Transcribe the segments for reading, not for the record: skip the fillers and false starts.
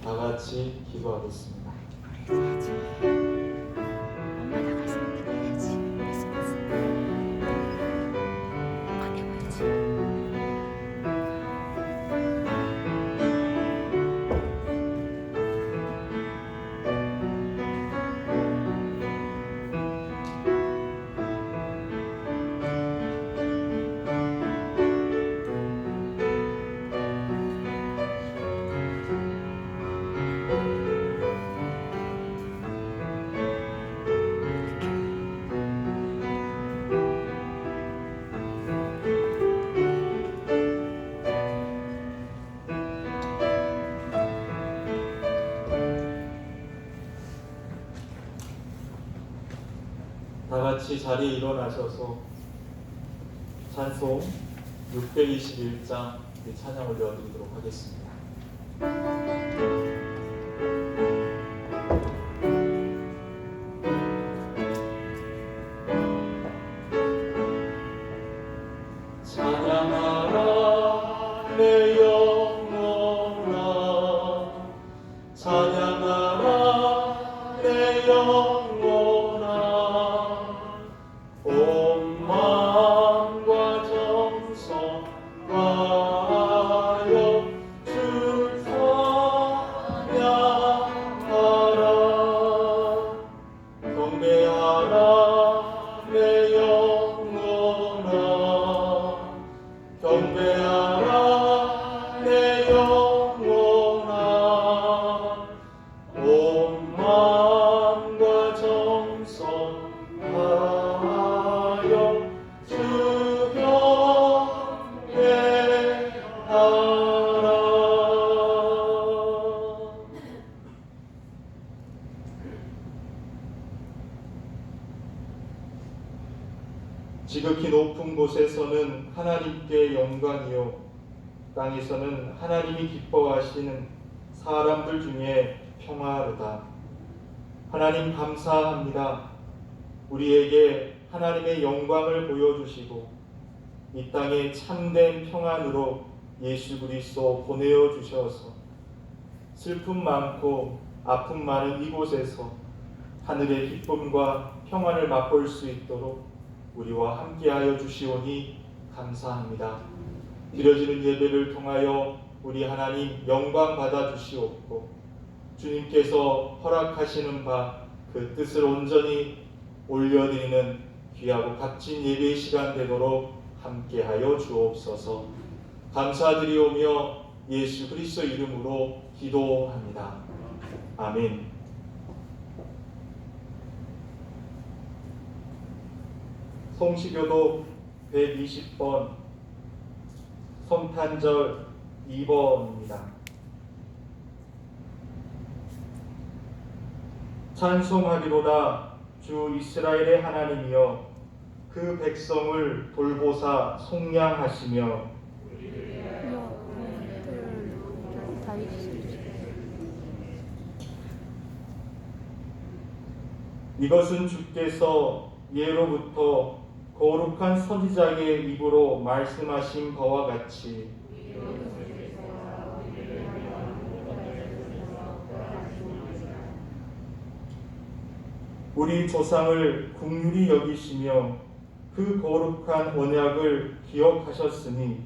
다 같이 기도하겠습니다. 엄마 나가시면 기도해야지. 말씀하세요. 꺼내봐야지. 다 같이 자리에 일어나셔서 찬송 621장 찬양 올려드리도록 하겠습니다. 찬양하라 내 영혼아, 찬양하라 내 영혼아, 온 마음과 정성 다하여 주 찬양하라. 경배하라 내 영혼아, 경배하라 내 영혼아, 온 마음과 정성 다하여 주 경배하라. 지극히 높은 곳에서는 하나님께 영광이요, 땅에서는 하나님이 기뻐하시는 사람들 중에 평화로다. 하나님 감사합니다. 우리에게 하나님의 영광을 보여주시고 이 땅에 참된 평안으로 예수 그리스도 보내어 주셔서 슬픔 많고 아픔 많은 이곳에서 하늘의 기쁨과 평안을 맛볼 수 있도록 우리와 함께하여 주시오니 감사합니다. 드려지는 예배를 통하여 우리 하나님 영광 받아 주시옵고 주님께서 허락하시는 바 그 뜻을 온전히 올려드리는 귀하고 값진 예배의 시간 되도록 함께하여 주옵소서. 감사드리오며 예수 그리스도 이름으로 기도합니다. 아멘. 성시교독 120번 성탄절 2번입니다. 찬송하리로다 주 이스라엘의 하나님이여, 그 백성을 돌보사 속량하시며 이것은 주께서 예로부터 거룩한 선지자의 입으로 말씀하신 바와 같이 우리 조상을 긍휼히 여기시며 그 거룩한 언약을 기억하셨으니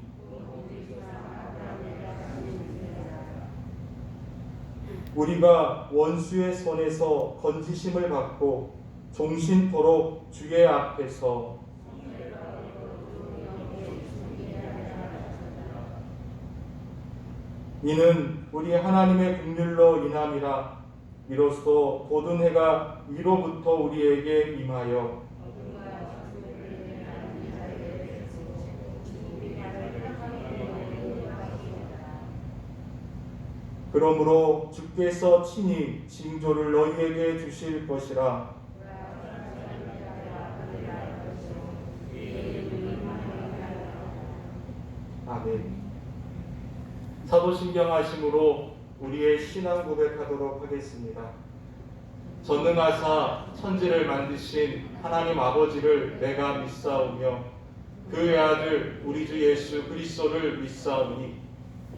우리가 원수의 손에서 건지심을 받고 종신토록 주의 앞에서 이는 우리 하나님의 긍휼로 인함이라. 이로써 고든 해가 위로부터 우리에게 임하여 그러므로 주께서 친히 징조를 너희에게 주실 것이라. 아멘. 사도신경하심으로 우리의 신앙 고백하도록 하겠습니다. 전능하사 천지를 만드신 하나님 아버지를 내가 믿사오며 그의 아들 우리 주 예수 그리스도를 믿사오니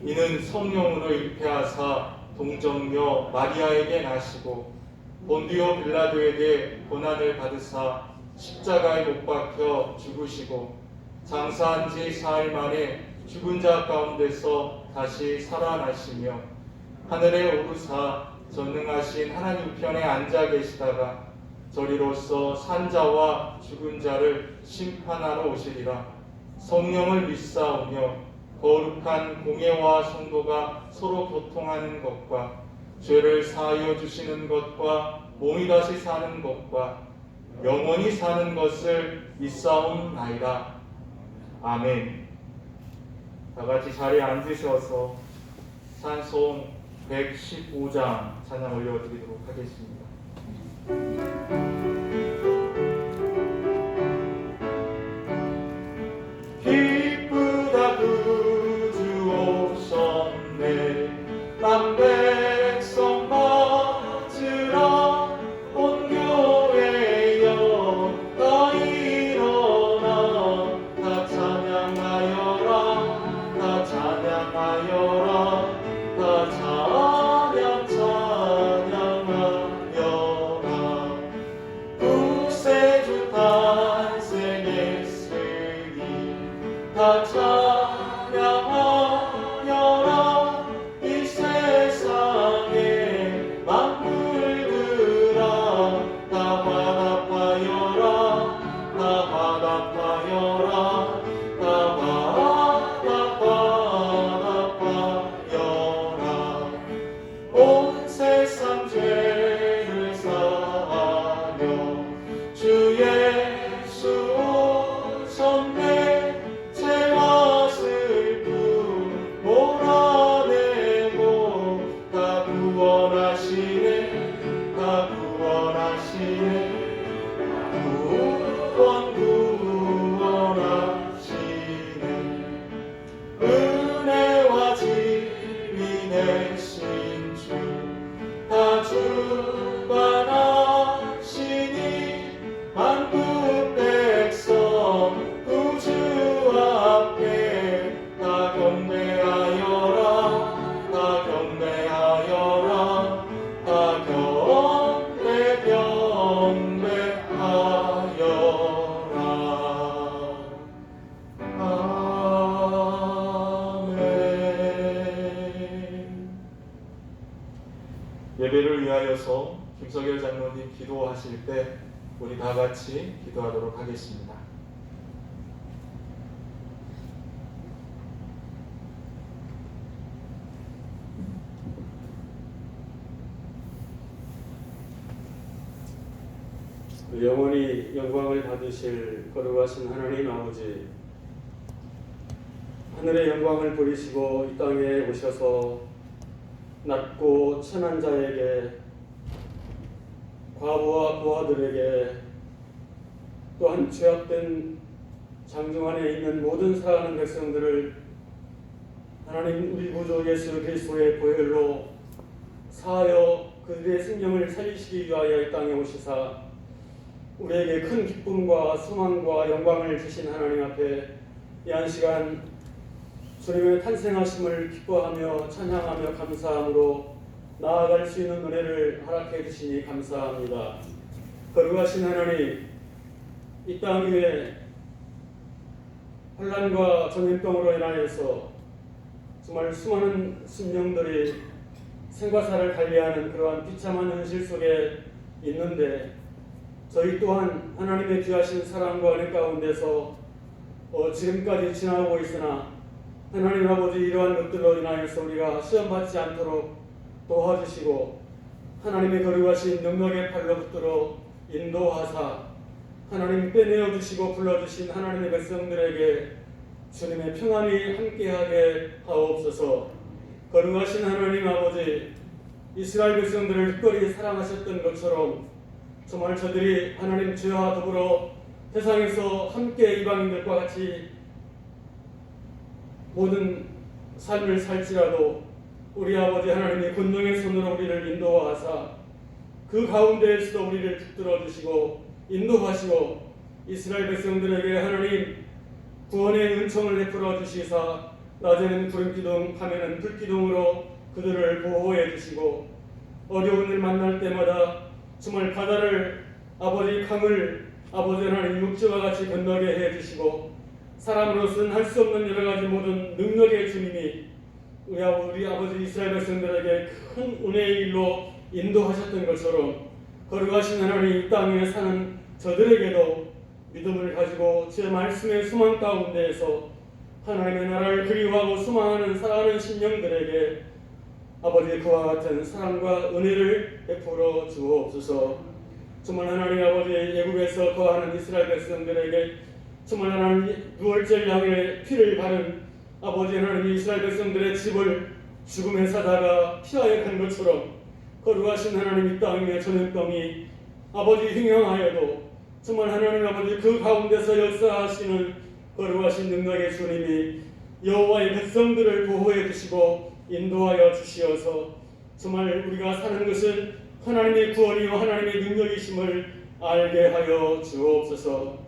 이는 성령으로 잉태하사 동정녀 마리아에게 나시고 본디오 빌라도에게 고난을 받으사 십자가에 못 박혀 죽으시고 장사한 지 사흘 만에 죽은 자 가운데서 다시 살아나시며 하늘에 오르사 전능하신 하나님 편에 앉아 계시다가 저리로서 산자와 죽은 자를 심판하러 오시리라. 성령을 믿사오며 거룩한 공예와 성도가 서로 교통하는 것과 죄를 사하여 주시는 것과 몸이 다시 사는 것과 영원히 사는 것을 믿사옵나이다. 아멘. 다 같이 자리에 앉으셔서 찬송 115장 찬양 올려드리도록 하겠습니다. 기쁘다 구주 오셨네 남 백성 맞으라 온 교회여 다 일어나 다 찬양하여라 다 찬양하여라 다 찬양하여라 구세주 탄생했으니 다 찬양하여라 이 세상에 만물들아 다 화답하여라 다 화답하여라 다 화답하여라 온 세상 죄를 사하며 주 예수 오셨네 죄와 슬픔 몰아내고 다 구원하시네 다 구원하시네 구원하시네 은혜와 진리 내신 주 다 주관하시니 만국 백성 구주 앞에 다 경배하여라 다 경배하여라 다 경배하여라 아멘. 예배를 위하여서 김석열 장로님 기도하실 때 우리 다 같이 기도하도록 하겠습니다. 영원히 영광을 받으실 거룩하신 하나님 아버지, 하늘의 영광을 버리시고 이 땅에 오셔서 낮고 천한 자에게, 과부와 고아들에게, 또한 죄악된 장중 안에 있는 모든 사랑하는 백성들을 하나님 우리 구주 예수 그리스도의 보혈로 사하여 그들의 생명을 살리시기 위하여 이 땅에 오시사 우리에게 큰 기쁨과 소망과 영광을 주신 하나님 앞에 이 한 시간 주님의 탄생하심을 기뻐하며 찬양하며 감사함으로 나아갈 수 있는 은혜를 허락해 주시니 감사합니다. 거룩하신 하나님, 이 땅 위에 혼란과 전염병으로 인하여서 정말 수많은 심령들이 생과사를 달리하는 그러한 비참한 현실 속에 있는데, 저희 또한 하나님의 귀하신 사랑과 은혜 가운데서 지금까지 지나오고 있으나 하나님 아버지, 이러한 것들로 인하여서 우리가 시험받지 않도록 도와주시고 하나님의 거룩하신 능력의 팔로 붙들어 인도하사 하나님 빼내어 주시고 불러주신 하나님의 백성들에게 주님의 평안이 함께하게 하옵소서. 거룩하신 하나님 아버지, 이스라엘 백성들을 특별히 사랑하셨던 것처럼 정말 저들이 하나님 주와 더불어 세상에서 함께 이방인들과 같이 모든 삶을 살지라도 우리 아버지 하나님이 권능의 손으로 우리를 인도하사 그 가운데에서도 우리를 붙들어 주시고 인도하시고 이스라엘 백성들에게 하나님 구원의 은총을 베풀어 주시사 낮에는 구름기둥 밤에는 불기둥으로 그들을 보호해 주시고 어려운 일 만날 때마다 정말 바다를 아버지 강을 아버지 하나님 육지와 같이 건너게 해 주시고 사람으로서는 할 수 없는 여러 가지 모든 능력의 주님이 우리 아버지 이스라엘 백성들에게 큰 은혜의 일로 인도하셨던 것처럼 거룩하신 하나님 이 땅에 사는 저들에게도 믿음을 가지고 제 말씀의 수망 가운데에서 하나님의 나라를 그리워하고 수망하는 살아가는 심령들에게 아버지 그와 같은 사랑과 은혜를 베풀어 주옵소서. 정말 하나님 아버지 애굽에서 거하는 이스라엘 백성들에게 정말 하나님 유월절 양의 피를 바른 아버지 하나님 이스라엘 백성들의 집을 죽음의 사자가 피하여 간 것처럼 거룩하신 하나님 이 땅의 전염병이 아버지 흉영하여도 정말 하나님 아버지 그 가운데서 역사하시는 거룩하신 능력의 주님이 여호와의 백성들을 보호해 주시고 인도하여 주시어서 정말 우리가 사는 것은 하나님의 구원이요 하나님의 능력이심을 알게 하여 주옵소서.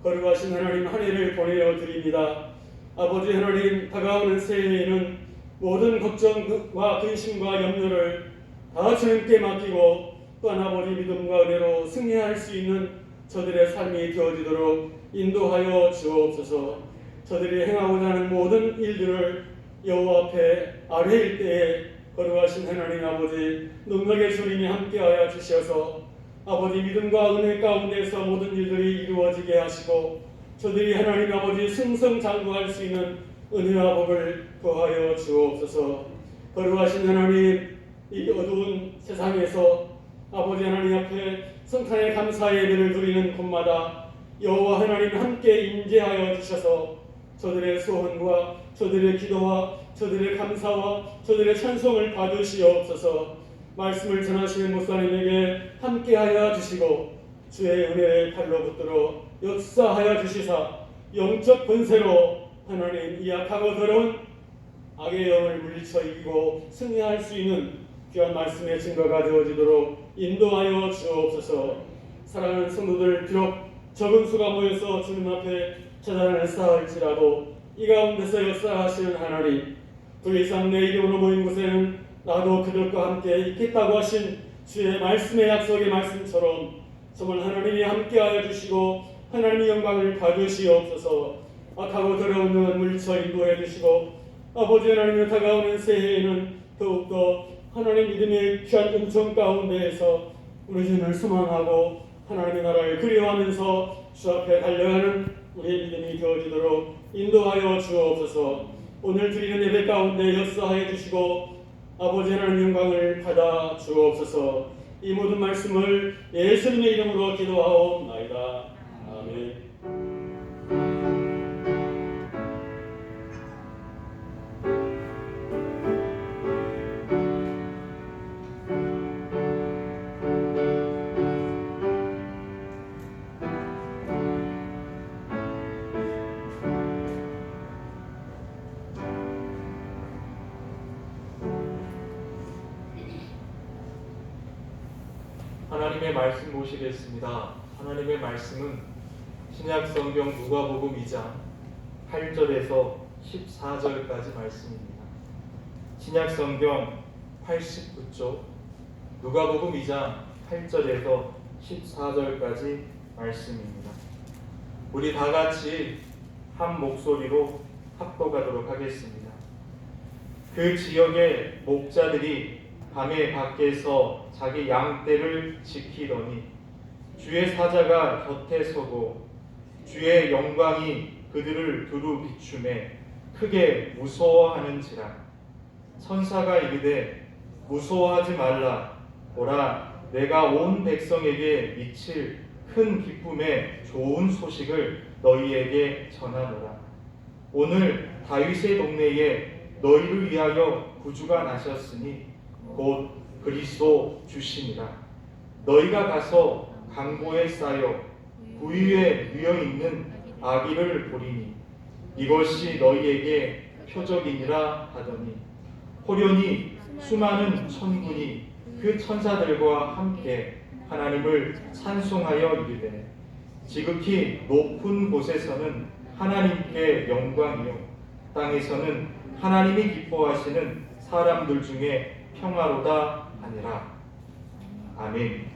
거룩하신 하나님 한 해를 보내어 드립니다. 아버지 하나님 다가오는 새해에는 모든 걱정과 근심과 염려를 다 주님께 맡기고 또한 아버지 믿음과 은혜로 승리할 수 있는 저들의 삶이 되어지도록 인도하여 주옵소서. 저들이 행하고자 하는 모든 일들을 여호와 앞에 아뢰일 때에 거룩하신 하나님 아버지 능력의 주님이 함께하여 주셔서 아버지 믿음과 은혜 가운데서 모든 일들이 이루어지게 하시고 저들이 하나님 아버지 승성장구할 수 있는 은혜와 복을 더하여 주옵소서. 거룩하신 하나님 이 어두운 세상에서 아버지 하나님 앞에 성탄의 감사 예배를 드리는 곳마다 여호와 하나님 함께 임재하여 주셔서 저들의 소원과 저들의 기도와 저들의 감사와 저들의 찬송을 받으시옵소서. 말씀을 전하시는 목사님에게 함께하여 주시고 주의 은혜의 팔로 붙들어 역사하여 주시사 영적 권세로 하나님 이 약하고 더러운 악의 영을 물리쳐 이기고 승리할 수 있는 귀한 말씀의 증거가 되어지도록 인도하여 주옵소서. 사랑하는 성도들 비록 적은 수가 모여서 주님 앞에 재단을 쌓을지라도 이 가운데서 역사하시는 하나님 그 이상 내 이름으로 모인 곳에는 나도 그들과 함께 있겠다고 하신 주의 말씀의 약속의 말씀처럼 정말 하나님이 함께하여 주시고 하나님의 영광을 받으시옵소서. 악하고 더러운 영을 물리쳐 인도해 주시고 아버지 하나님의 다가오는 새해에는 더욱더 하나님 믿음의 귀한 은총 가운데에서 우리 주님을 소망하고 하나님의 나라를 그리워하면서 주 앞에 달려가는 우리의 믿음이 되어지도록 인도하여 주옵소서. 오늘 드리는 예배 가운데 역사하여 주시고 아버지 하나님 영광을 받아 주옵소서. 이 모든 말씀을 예수님의 이름으로 기도하옵나이다. 아멘. 하나님의 말씀 보시겠습니다. 하나님의 말씀은 신약성경 누가복음 2장 8절에서 14절까지 말씀입니다. 신약성경 89쪽 누가복음 2장 8절에서 14절까지 말씀입니다. 우리 다 같이 한 목소리로 합독하도록 하겠습니다. 그 지역의 목자들이 밤에 밖에서 자기 양떼를 지키더니 주의 사자가 곁에 서고 주의 영광이 그들을 두루 비추매 크게 무서워하는지라. 천사가 이르되 무서워하지 말라. 보라, 내가 온 백성에게 미칠 큰 기쁨의 좋은 소식을 너희에게 전하노라. 오늘 다윗의 동네에 너희를 위하여 구주가 나셨으니 곧 그리스도 주시니라. 너희가 가서 강보에 쌓여 구유에 누여 있는 아기를 보리니 이것이 너희에게 표적이니라 하더니 호련히 수많은 천군이 그 천사들과 함께 하나님을 찬송하여 이르되 지극히 높은 곳에서는 하나님께 영광이요 땅에서는 하나님이 기뻐하시는 사람들 중에 평화로다 하니라. 아멘.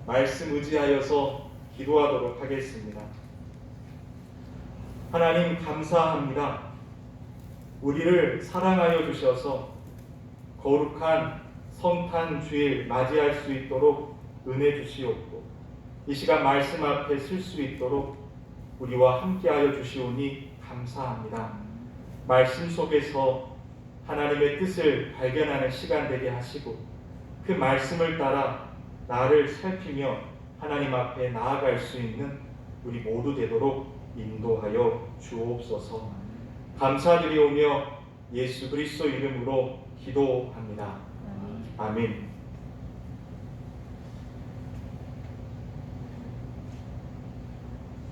말씀 의지하여서 기도하도록 하겠습니다. 하나님 감사합니다. 우리를 사랑하여 주셔서 거룩한 성탄 주일 맞이할 수 있도록 은혜 주시옵고, 이 시간 말씀 앞에 설 수 있도록 우리와 함께하여 주시오니 감사합니다. 말씀 속에서 하나님의 뜻을 발견하는 시간 되게 하시고, 그 말씀을 따라 나를 살피며 하나님 앞에 나아갈 수 있는 우리 모두 되도록 인도하여 주옵소서. 감사드리오며 예수 그리스도 이름으로 기도합니다. 아멘.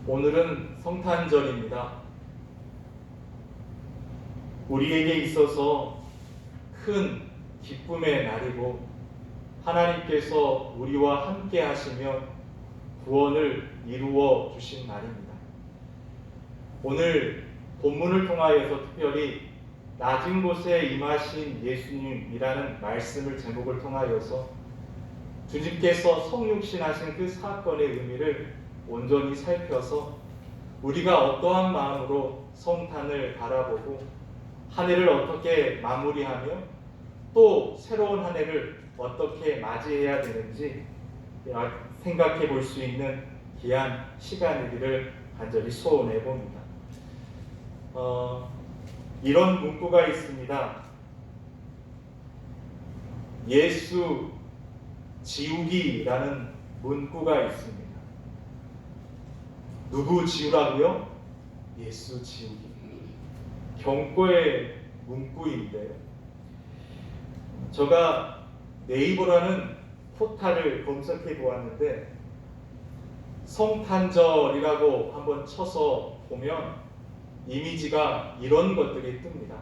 오늘은 성탄절입니다. 우리에게 있어서 큰 기쁨의 날이고, 하나님께서 우리와 함께 하시며 구원을 이루어 주신 날입니다. 오늘 본문을 통하여서 특별히 낮은 곳에 임하신 예수님이라는 말씀을 제목을 통하여서 주님께서 성육신하신 그 사건의 의미를 온전히 살펴서 우리가 어떠한 마음으로 성탄을 바라보고 한 해를 어떻게 마무리하며 또 새로운 한 해를 어떻게 맞이해야 되는지 생각해 볼 수 있는 귀한 시간이기를 간절히 소원해 봅니다. 이런 문구가 있습니다. 예수 지우기라는 문구가 있습니다. 누구 지우라고요? 예수 지우기. 경고의 문구인데요. 제가 네이버라는 포탈을 검색해 보았는데 성탄절이라고 한번 쳐서 보면 이미지가 이런 것들이 뜹니다.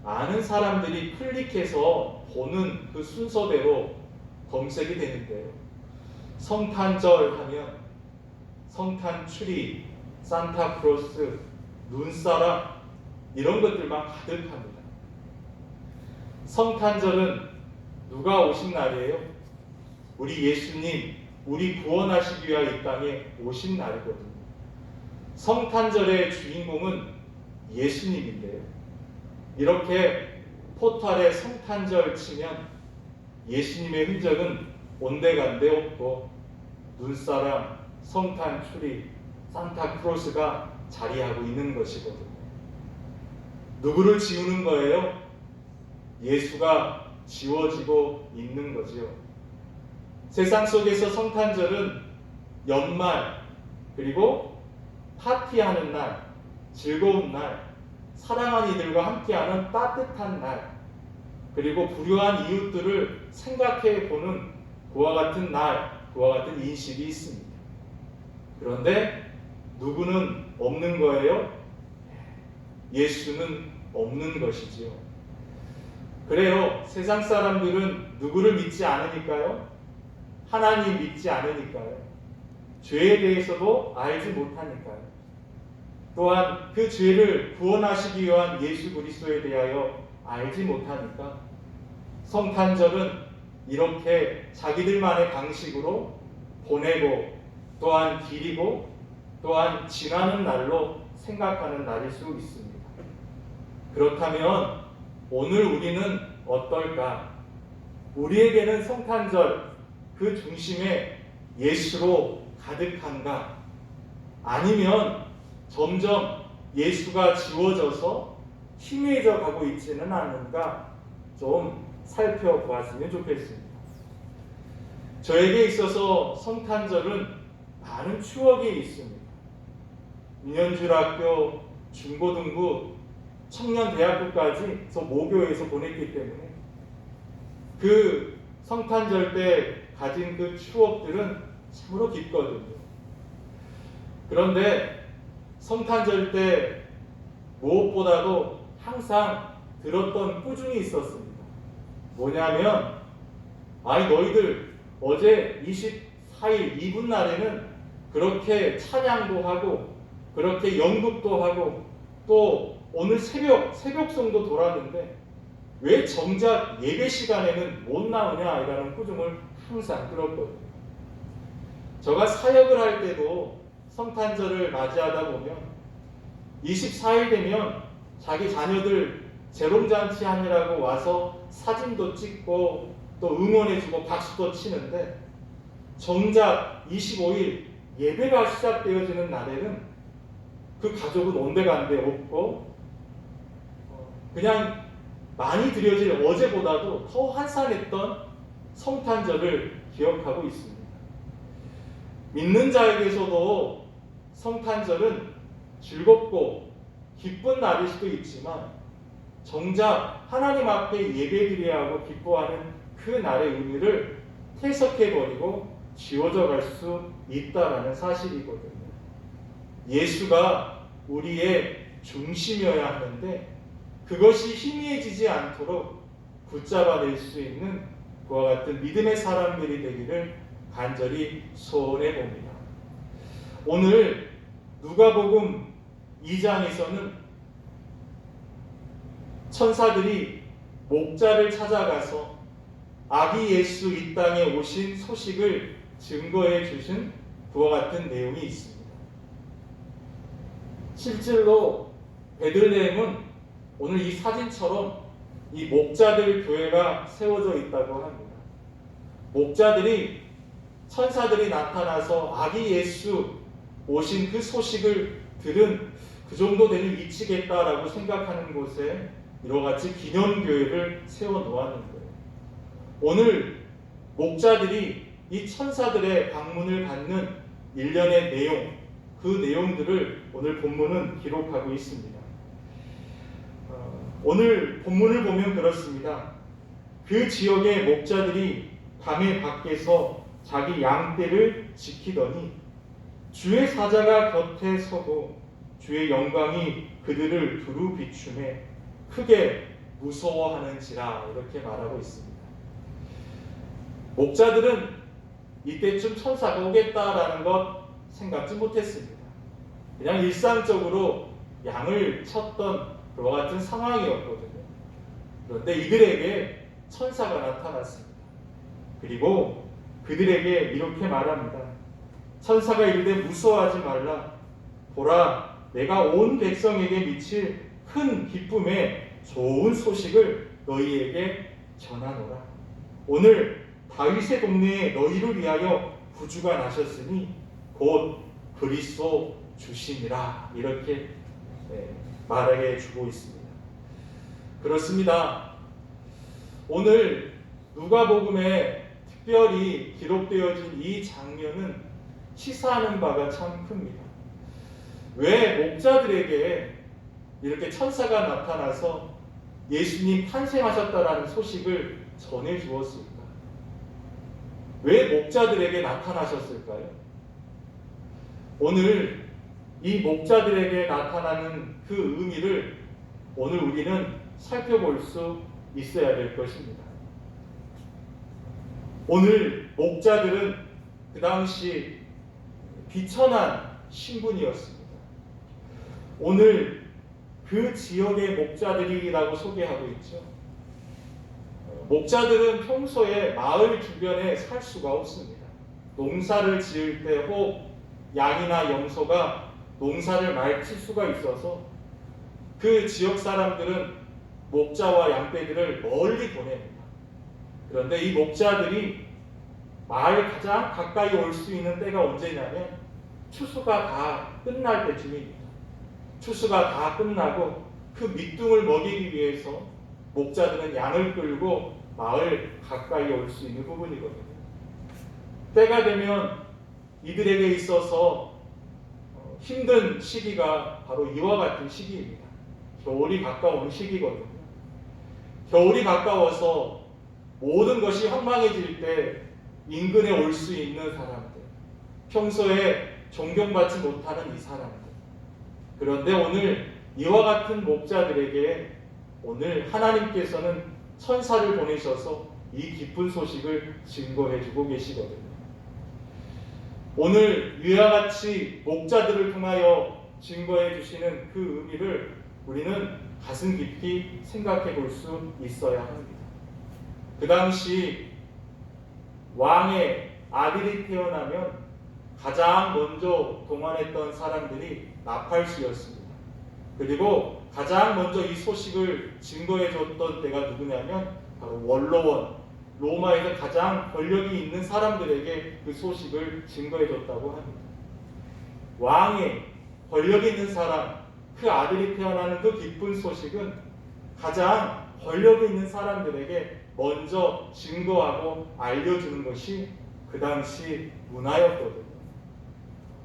많은 사람들이 클릭해서 보는 그 순서대로 검색이 되는데요. 성탄절 하면 성탄 추리, 산타크로스, 눈사람 이런 것들만 가득합니다. 성탄절은 누가 오신 날이에요? 우리 예수님, 우리 구원하시기 위하여 이 땅에 오신 날이거든요. 성탄절의 주인공은 예수님인데요. 이렇게 포털에 성탄절 치면 예수님의 흔적은 온데간데 없고 눈사람, 성탄 추리, 산타크로스가 자리하고 있는 것이거든요. 누구를 지우는 거예요? 예수가 지워지고 있는 거지요. 세상 속에서 성탄절은 연말, 그리고 파티하는 날, 즐거운 날, 사랑하는 이들과 함께하는 따뜻한 날, 그리고 불효한 이웃들을 생각해 보는 그와 같은 날, 그와 같은 인식이 있습니다. 그런데 누구는 없는 거예요? 예수는 없는 것이지요. 그래요. 세상 사람들은 누구를 믿지 않으니까요. 하나님 믿지 않으니까요. 죄에 대해서도 알지 못하니까요. 또한 그 죄를 구원하시기 위한 예수 그리스도에 대하여 알지 못하니까 성탄절은 이렇게 자기들만의 방식으로 보내고 또한 기리고 또한 지나는 날로 생각하는 날일 수 있습니다. 그렇다면 오늘 우리는 어떨까? 우리에게는 성탄절 그 중심에 예수로 가득한가? 아니면 점점 예수가 지워져서 희미해져 가고 있지는 않은가? 좀 살펴보았으면 좋겠습니다. 저에게 있어서 성탄절은 많은 추억이 있습니다. 민현줄학교, 중고등부, 청년대학교까지 저 모교에서 보냈기 때문에 그 성탄절 때 가진 그 추억들은 참으로 깊거든요. 그런데 성탄절 때 무엇보다도 항상 들었던 꾸중이 있었습니다. 뭐냐면 너희들 어제 24일 이분 날에는 그렇게 찬양도 하고 그렇게 연극도 하고 또 오늘 새벽송도 돌았는데 왜 정작 예배 시간에는 못 나오냐라는 꾸중을 항상 들었거든요. 제가 사역을 할 때도 성탄절을 맞이하다 보면 24일 되면 자기 자녀들 재롱잔치 하느라고 와서 사진도 찍고 또 응원해주고 박수도 치는데 정작 25일 예배가 시작되어지는 날에는 그 가족은 온데간데 없고 그냥 많이 드려질 어제보다도 더 한산했던 성탄절을 기억하고 있습니다. 믿는 자에게서도 성탄절은 즐겁고 기쁜 날일 수도 있지만 정작 하나님 앞에 예배드려야 하고 기뻐하는 그 날의 의미를 퇴색해버리고 지워져 갈 수 있다라는 사실이거든요. 예수가 우리의 중심이어야 하는데 그것이 희미해지지 않도록 붙잡아낼 수 있는 그와 같은 믿음의 사람들이 되기를 간절히 소원해 봅니다. 오늘 누가복음 2장에서는 천사들이 목자를 찾아가서 아기 예수 이 땅에 오신 소식을 증거해 주신 그와 같은 내용이 있습니다. 실제로 베들레헴은 오늘 이 사진처럼 이 목자들 교회가 세워져 있다고 합니다. 목자들이 천사들이 나타나서 아기 예수 오신 그 소식을 들은 그 정도 되는 위치겠다라고 생각하는 곳에 이와 같이 기념교회를 세워 놓았는 거예요. 오늘 목자들이 이 천사들의 방문을 받는 일련의 내용, 그 내용들을 오늘 본문은 기록하고 있습니다. 오늘 본문을 보면 그렇습니다. 그 지역의 목자들이 밤에 밖에서 자기 양떼를 지키더니 주의 사자가 곁에 서고 주의 영광이 그들을 두루 비추매 크게 무서워하는지라 이렇게 말하고 있습니다. 목자들은 이때쯤 천사가 오겠다라는 것 생각지 못했습니다. 그냥 일상적으로 양을 쳤던 그와 같은 상황이었거든요. 그런데 이들에게 천사가 나타났습니다. 그리고 그들에게 이렇게 말합니다. 천사가 이르되 무서워하지 말라. 보라, 내가 온 백성에게 미칠 큰 기쁨의 좋은 소식을 너희에게 전하노라. 오늘 다윗의 동네에 너희를 위하여 구주가 나셨으니 곧 그리스도 주심이라. 이렇게 말하게 주고 있습니다. 그렇습니다. 오늘 누가복음에 특별히 기록되어진 이 장면은 시사하는 바가 참 큽니다. 왜 목자들에게 이렇게 천사가 나타나서 예수님 탄생하셨다라는 소식을 전해 주었을까? 왜 목자들에게 나타나셨을까요? 오늘 이 목자들에게 나타나는 그 의미를 오늘 우리는 살펴볼 수 있어야 될 것입니다. 오늘 목자들은 그 당시 비천한 신분이었습니다. 오늘 그 지역의 목자들이라고 소개하고 있죠. 목자들은 평소에 마을 주변에 살 수가 없습니다. 농사를 지을 때 혹 양이나 염소가 농사를 말칠 수가 있어서 그 지역 사람들은 목자와 양떼들을 멀리 보냅니다. 그런데 이 목자들이 마을 가장 가까이 올 수 있는 때가 언제냐면 추수가 다 끝날 때쯤입니다. 추수가 다 끝나고 그 밑둥을 먹이기 위해서 목자들은 양을 끌고 마을 가까이 올 수 있는 부분이거든요. 때가 되면 이들에게 있어서 힘든 시기가 바로 이와 같은 시기입니다. 겨울이 가까운 시기거든요. 겨울이 가까워서 모든 것이 황망해질 때 인근에 올 수 있는 사람들, 평소에 존경받지 못하는 이 사람들. 그런데 오늘 이와 같은 목자들에게 오늘 하나님께서는 천사를 보내셔서 이 기쁜 소식을 증거해주고 계시거든요. 오늘 이와 같이 목자들을 통하여 증거해 주시는 그 의미를 우리는 가슴 깊이 생각해 볼 수 있어야 합니다. 그 당시 왕의 아들이 태어나면 가장 먼저 동원했던 사람들이 나팔수였습니다. 그리고 가장 먼저 이 소식을 증거해줬던 때가 누구냐면 바로 원로원, 로마에서 가장 권력이 있는 사람들에게 그 소식을 증거해줬다고 합니다. 왕의 권력이 있는 사람, 그 아들이 태어나는 그 기쁜 소식은 가장 권력이 있는 사람들에게 먼저 증거하고 알려주는 것이 그 당시 문화였거든요.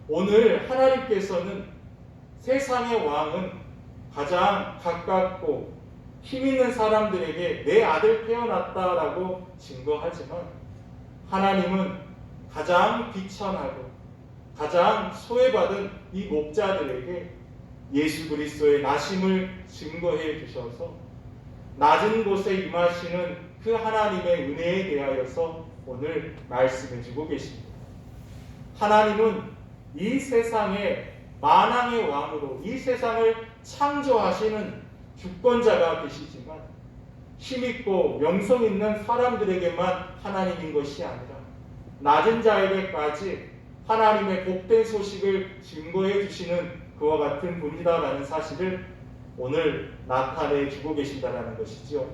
오늘 하나님께서는 세상의 왕은 가장 가깝고 힘 있는 사람들에게 내 아들 태어났다라고 증거하지만 하나님은 가장 비천하고 가장 소외받은 이 목자들에게 예수 그리스도의 나심을 증거해 주셔서 낮은 곳에 임하시는 그 하나님의 은혜에 대하여서 오늘 말씀해 주고 계십니다. 하나님은 이 세상의 만왕의 왕으로 이 세상을 창조하시는 주권자가 계시지만 힘있고 명성 있는 사람들에게만 하나님인 것이 아니라 낮은 자에게까지 하나님의 복된 소식을 증거해 주시는 그와 같은 분이다라는 사실을 오늘 나타내 주고 계신다라는 것이죠.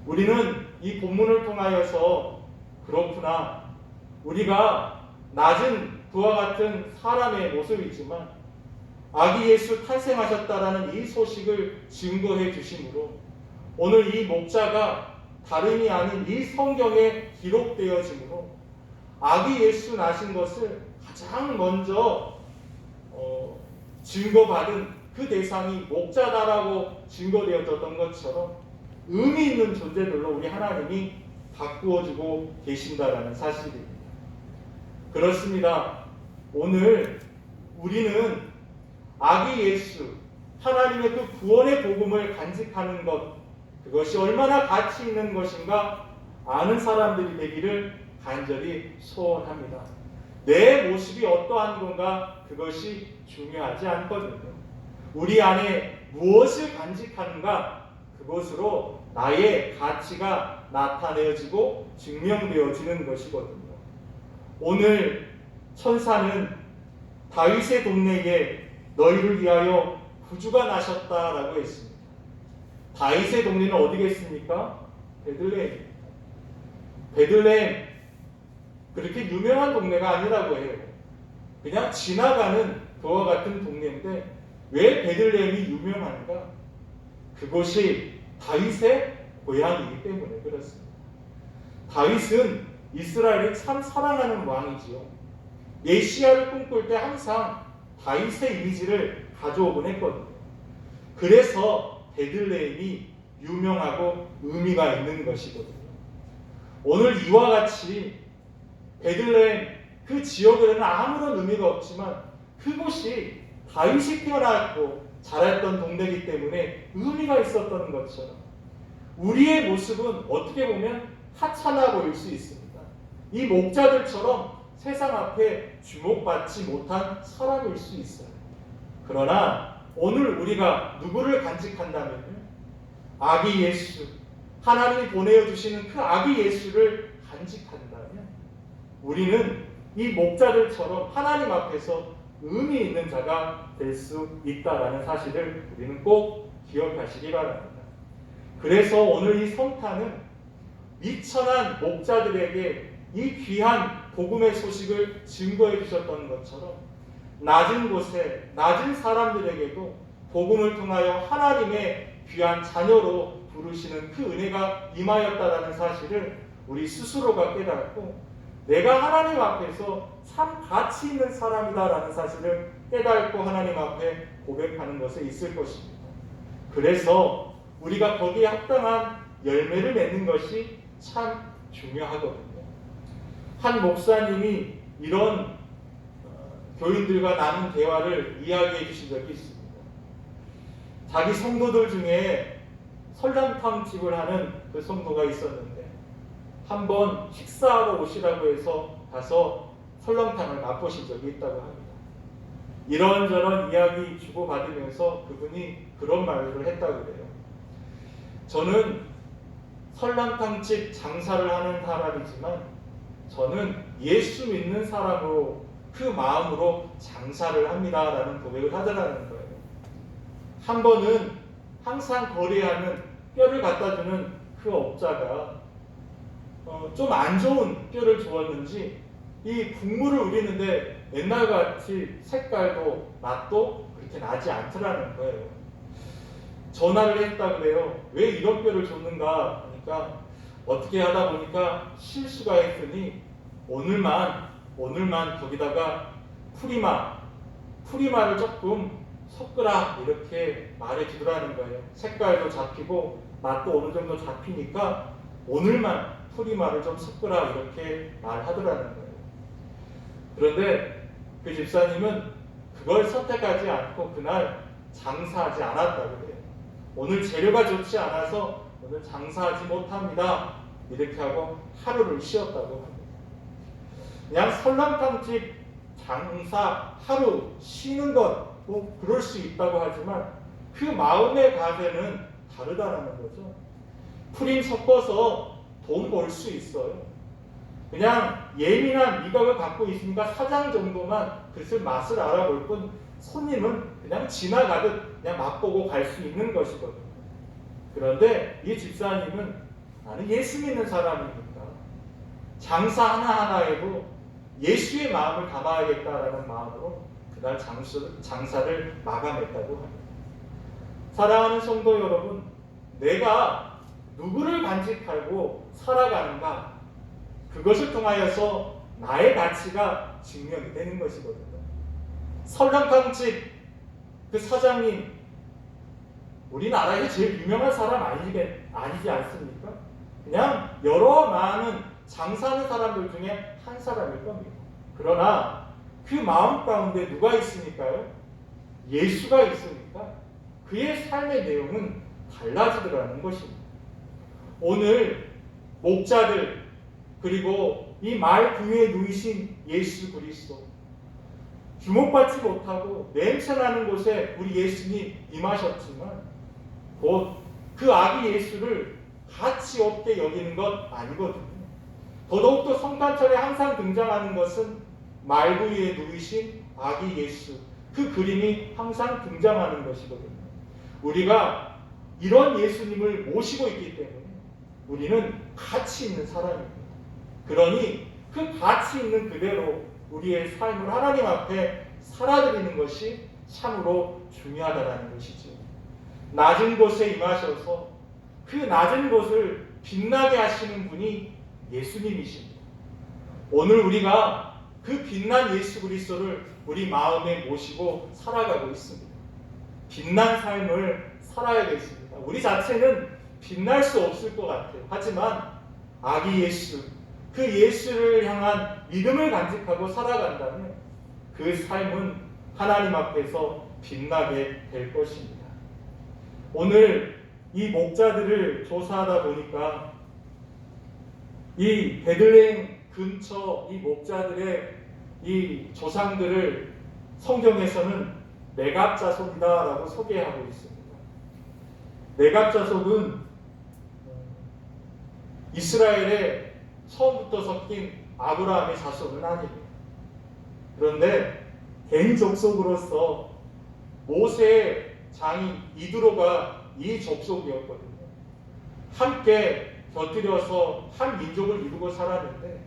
우리는 이 본문을 통하여서 그렇구나, 우리가 낮은 그와 같은 사람의 모습이지만 아기 예수 탄생하셨다라는 이 소식을 증거해 주심으로 오늘 이 목자가 다름이 아닌 이 성경에 기록되어지므로 아기 예수 나신 것을 가장 먼저 증거받은 그 대상이 목자다라고 증거되어졌던 것처럼 의미 있는 존재들로 우리 하나님이 바꾸어주고 계신다라는 사실입니다. 그렇습니다. 오늘 우리는 아기 예수, 하나님의 그 구원의 복음을 간직하는 것, 그것이 얼마나 가치 있는 것인가 아는 사람들이 되기를 간절히 소원합니다. 내 모습이 어떠한 건가 그것이 중요하지 않거든요. 우리 안에 무엇을 간직하는가 그것으로 나의 가치가 나타내어지고 증명되어지는 것이거든요. 오늘 천사는 다윗의 동네에 너희를 위하여 구주가 나셨다라고 했습니다. 다윗의 동네는 어디겠습니까? 베들레헴. 베들레헴 그렇게 유명한 동네가 아니라고 해요. 그냥 지나가는 그와 같은 동네인데 왜 베들레헴이 유명한가? 그곳이 다윗의 고향이기 때문에 그렇습니다. 다윗은 이스라엘을 참 사랑하는 왕이지요. 메시아를 꿈꿀 때 항상 다윗의 이미지를 가져오곤 했거든요. 그래서 베들레헴이 유명하고 의미가 있는 것이거든요. 오늘 이와 같이 베들레헴 그 지역에는 아무런 의미가 없지만 그곳이 다윗이 태어났고 자랐던 동네이기 때문에 의미가 있었던 것처럼 우리의 모습은 어떻게 보면 하찮아 보일 수 있습니다. 이 목자들처럼 세상 앞에 주목받지 못한 사람일 수 있어요. 그러나 오늘 우리가 누구를 간직한다면 아기 예수, 하나님이 보내어 주시는 그 아기 예수를 간직한다면 우리는 이 목자들처럼 하나님 앞에서 의미 있는 자가 될 수 있다라는 사실을 우리는 꼭 기억하시기 바랍니다. 그래서 오늘 이 성탄은 미천한 목자들에게 이 귀한 복음의 소식을 증거해 주셨던 것처럼 낮은 곳에 낮은 사람들에게도 복음을 통하여 하나님의 귀한 자녀로 부르시는 그 은혜가 임하였다라는 사실을 우리 스스로가 깨닫고 내가 하나님 앞에서 참 가치 있는 사람이다라는 사실을 깨닫고 하나님 앞에 고백하는 것에 있을 것입니다. 그래서 우리가 거기에 합당한 열매를 맺는 것이 참 중요하거든요. 한 목사님이 이런 교인들과 나눈 대화를 이야기해 주신 적이 있습니다. 자기 성도들 중에 설렁탕 집을 하는 그 성도가 있었는데 한번 식사하러 오시라고 해서 가서 설렁탕을 맛보신 적이 있다고 합니다. 이런저런 이야기 주고받으면서 그분이 그런 말을 했다고 그래요. 저는 설렁탕집 장사를 하는 사람이지만 저는 예수 믿는 사람으로 그 마음으로 장사를 합니다라는 고백을 하더라는 거예요. 한 번은 항상 거래하는 뼈를 갖다 주는 그 업자가 좀 안 좋은 뼈를 주었는지 이 국물을 우리는데 옛날같이 색깔도 맛도 그렇게 나지 않더라는 거예요. 전화를 했다 그래요. 왜 이런 뼈를 줬는가 하니까 어떻게 하다 보니까 실수가 했으니 오늘만 거기다가 프리마를 조금 섞으라 이렇게 말해주더라는 거예요. 색깔도 잡히고 맛도 어느 정도 잡히니까 오늘만 프리마를 좀 섞으라 이렇게 말하더라는 거예요. 그런데 그 집사님은 그걸 선택하지 않고 그날 장사하지 않았다고 그래요. 오늘 재료가 좋지 않아서 오늘 장사하지 못합니다. 이렇게 하고 하루를 쉬었다고 합니다. 그냥 설렁탕집 장사 하루 쉬는 것 뭐 그럴 수 있다고 하지만 그 마음의 가세는 다르다는 거죠. 프림 섞어서 돈 벌 수 있어요. 그냥 예민한 미각을 갖고 있으니까 사장 정도만 그것을 맛을 알아볼 뿐 손님은 그냥 지나가듯 그냥 맛보고 갈 수 있는 것이거든요. 그런데 이 집사님은 나는 예수 믿는 사람이니까 장사 하나하나에도 예수의 마음을 담아야겠다라는 마음으로 그날 장사를 마감했다고 합니다. 사랑하는 성도 여러분, 내가 누구를 간직하고 살아가는가, 그것을 통하여서 나의 가치가 증명이 되는 것이거든요. 설렁탕집 그 사장님, 우리나라에서 제일 유명한 사람 아니지 않습니까? 그냥 여러 많은 장사하는 사람들 중에 한 사람일 겁니다. 그러나 그 마음 가운데 누가 있으니까요? 예수가 있으니까 그의 삶의 내용은 달라지더라는 것입니다. 오늘 목자들 그리고 이 말 부위에 누이신 예수 그리스도, 주목받지 못하고 냄새나는 곳에 우리 예수님 임하셨지만 곧 그 아기 예수를 가치 없게 여기는 것 아니거든요. 더더욱더 성탄절에 항상 등장하는 것은 말구 위에 누이신 아기 예수, 그 그림이 항상 등장하는 것이거든요. 우리가 이런 예수님을 모시고 있기 때문에 우리는 가치 있는 사람입니다. 그러니 그 가치 있는 그대로 우리의 삶을 하나님 앞에 살아드리는 것이 참으로 중요하다는 것이죠. 낮은 곳에 임하셔서 그 낮은 곳을 빛나게 하시는 분이 예수님이십니다. 오늘 우리가 그 빛난 예수 그리스도를 우리 마음에 모시고 살아가고 있습니다. 빛난 삶을 살아야겠습니다. 우리 자체는 빛날 수 없을 것 같아요. 하지만 아기 예수, 그 예수를 향한 믿음을 간직하고 살아간다면 그 삶은 하나님 앞에서 빛나게 될 것입니다. 오늘 이 목자들을 조사하다 보니까 이 베들레헴 근처 이 목자들의 이 조상들을 성경에서는 내갑 자손이다라고 소개하고 있습니다. 내갑 자손은 이스라엘에 처음부터 섞인 아브라함의 자손은 아닙니다. 그런데 된 족속으로서 모세의 장인 이드로가 이 족속이었거든요. 함께 곁들여서 한 민족을 이루고 살았는데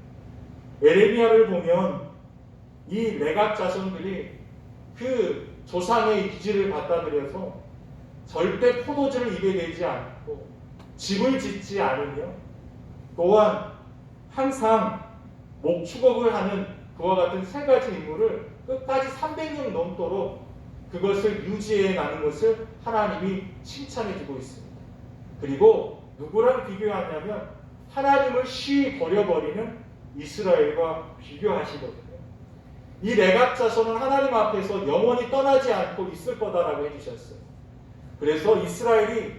에레미야를 보면 이 레갑 자손들이 그 조상의 기지를 갖다들여서 절대 포도주를 입에 대지 않고 집을 짓지 않으며 또한 항상 목축업을 하는 그와 같은 세 가지 임무를 끝까지 300년 넘도록 그것을 유지해 나는 것을 하나님이 칭찬해 주고 있습니다. 그리고 누구랑 비교하냐면 하나님을 쉬이 버려버리는 이스라엘과 비교하시거든요. 이 레갑 자손은 하나님 앞에서 영원히 떠나지 않고 있을 거다라고 해주셨어요. 그래서 이스라엘이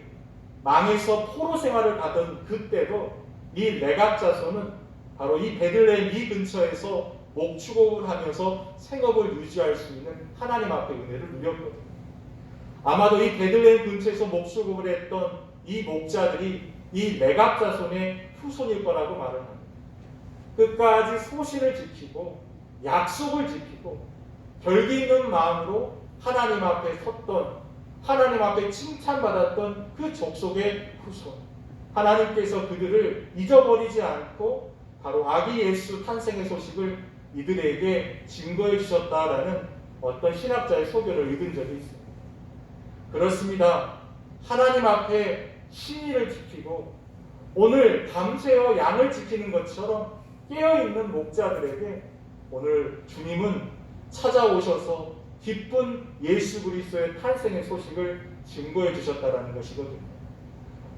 망해서 포로 생활을 하던 그때도 이 레갑 자손은 바로 이 베들레헴 이 근처에서 목축업을 하면서 생업을 유지할 수 있는 하나님 앞의 은혜를 누렸거든요. 아마도 이 베들레헴 근처에서 목축업을 했던 이 목자들이 이 레갑 자손의 후손일 거라고 말을 합니다. 끝까지 소신을 지키고 약속을 지키고 결기 있는 마음으로 하나님 앞에 섰던, 하나님 앞에 칭찬받았던 그 족속의 후손, 하나님께서 그들을 잊어버리지 않고 바로 아기 예수 탄생의 소식을 이들에게 증거해 주셨다라는 어떤 신학자의 소견을 읽은 적이 있습니다. 그렇습니다. 하나님 앞에 신의를 지키고 오늘 밤새워 양을 지키는 것처럼 깨어있는 목자들에게 오늘 주님은 찾아오셔서 기쁜 예수 그리스도의 탄생의 소식을 증거해 주셨다라는 것이거든요.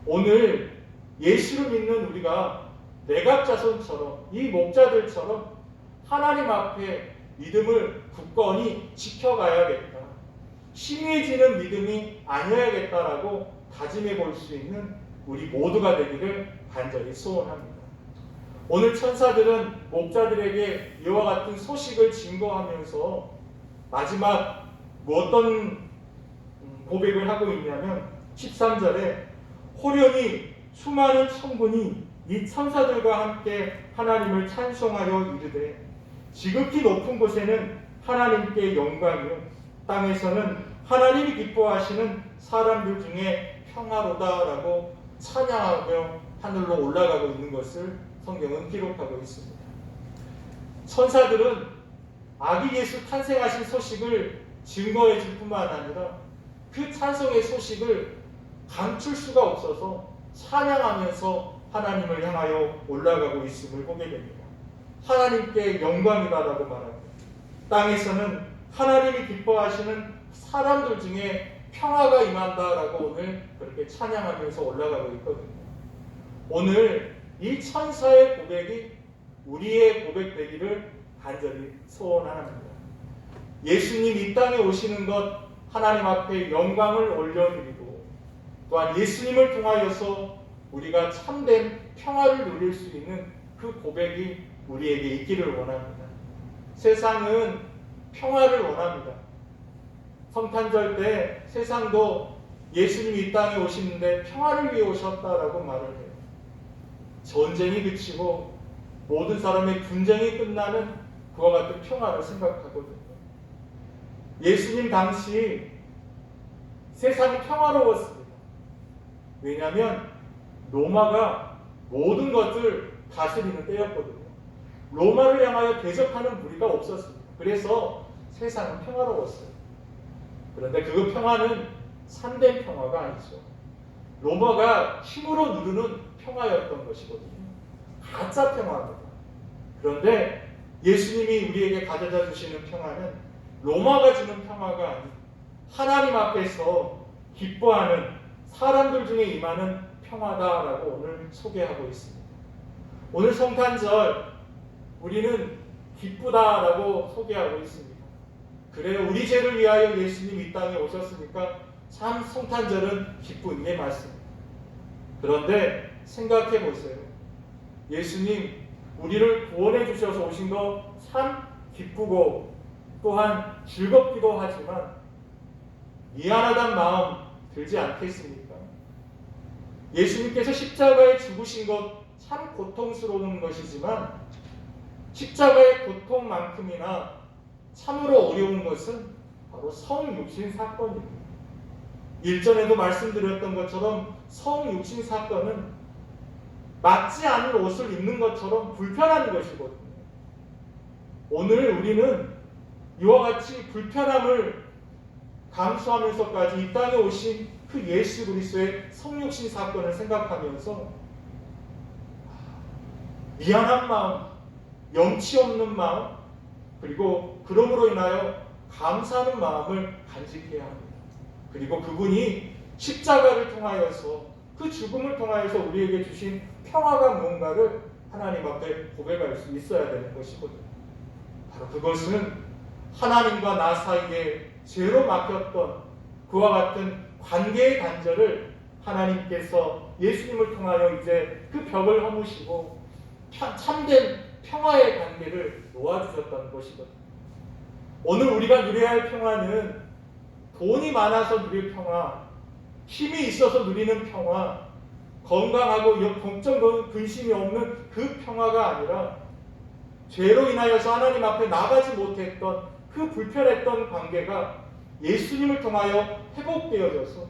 오늘 예수를 믿는 우리가 내각 자손처럼 이 목자들처럼 하나님 앞에 믿음을 굳건히 지켜가야겠다. 심해지는 믿음이 아니어야겠다라고 다짐해 볼 수 있는 우리 모두가 되기를 간절히 소원합니다. 오늘 천사들은 목자들에게 이와 같은 소식을 증거하면서 마지막 어떤 고백을 하고 있냐면 13절에 호련히 수많은 천군이 이 천사들과 함께 하나님을 찬송하여 이르되 지극히 높은 곳에는 하나님께 영광이요 땅에서는 하나님이 기뻐하시는 사람들 중에 평화로다라고 찬양하며 하늘로 올라가고 있는 것을 성경은 기록하고 있습니다. 천사들은 아기 예수 탄생하신 소식을 증거해 줄 뿐만 아니라 그 찬송의 소식을 감출 수가 없어서 찬양하면서 하나님을 향하여 올라가고 있음을 보게 됩니다. 하나님께 영광이다라고 말합니다. 땅에서는 하나님이 기뻐하시는 사람들 중에 평화가 임한다라고 오늘 그렇게 찬양하면서 올라가고 있거든요. 오늘 이 천사의 고백이 우리의 고백 되기를 간절히 소원합니다. 예수님 이 땅에 오시는 것 하나님 앞에 영광을 올려드리고 또한 예수님을 통하여서 우리가 참된 평화를 누릴 수 있는 그 고백이 우리에게 있기를 원합니다. 세상은 평화를 원합니다. 성탄절 때 세상도 예수님이 이 땅에 오시는데 평화를 위해 오셨다라고 말을 해요. 전쟁이 그치고 모든 사람의 분쟁이 끝나는 그와 같은 평화를 생각하거든요. 예수님 당시 세상이 평화로웠습니다. 왜냐하면 로마가 모든 것을 다스리는 때였거든요. 로마를 향하여 대적하는 무리가 없었습니다. 그래서 세상은 평화로웠어요. 그런데 그 평화는 참된 평화가 아니죠. 로마가 힘으로 누르는 평화였던 것이거든요. 가짜 평화입니다. 그런데 예수님이 우리에게 가져다 주시는 평화는 로마가 주는 평화가 아닌 하나님 앞에서 기뻐하는 사람들 중에 임하는 평화다라고 오늘 소개하고 있습니다. 오늘 성탄절 우리는 기쁘다라고 소개하고 있습니다. 그래요, 우리 죄를 위하여 예수님 이 땅에 오셨으니까 참 성탄절은 기쁜 게 맞습니다. 그런데 생각해 보세요. 예수님 우리를 구원해 주셔서 오신 거 참 기쁘고 또한 즐겁기도 하지만 미안하단 마음 들지 않겠습니까? 예수님께서 십자가에 죽으신 것 참 고통스러운 것이지만 십자가의 고통만큼이나 참으로 어려운 것은 바로 성육신 사건입니다. 일전에도 말씀드렸던 것처럼 성육신 사건은 맞지 않은 옷을 입는 것처럼 불편한 것이거든요. 오늘 우리는 이와 같이 불편함을 감수하면서까지 이 땅에 오신 그 예수 그리스도의 성육신 사건을 생각하면서 미안한 마음, 염치 없는 마음, 그리고 그러므로 인하여 감사하는 마음을 간직해야 합니다. 그리고 그분이 십자가를 통하여서 그 죽음을 통하여서 우리에게 주신 평화가 무언가를 하나님 앞에 고백할 수 있어야 되는 것이거든요. 바로 그것은 하나님과 나 사이에 죄로 막혔던 그와 같은 관계의 단절을 하나님께서 예수님을 통하여 이제 그 벽을 허무시고 참된 평화의 관계를 놓아주셨다는 것이거든요. 오늘 우리가 누려야 할 평화는 돈이 많아서 누릴 평화, 힘이 있어서 누리는 평화, 건강하고 걱정, 근심이 없는 그 평화가 아니라 죄로 인하여서 하나님 앞에 나가지 못했던 그 불편했던 관계가 예수님을 통하여 회복되어져서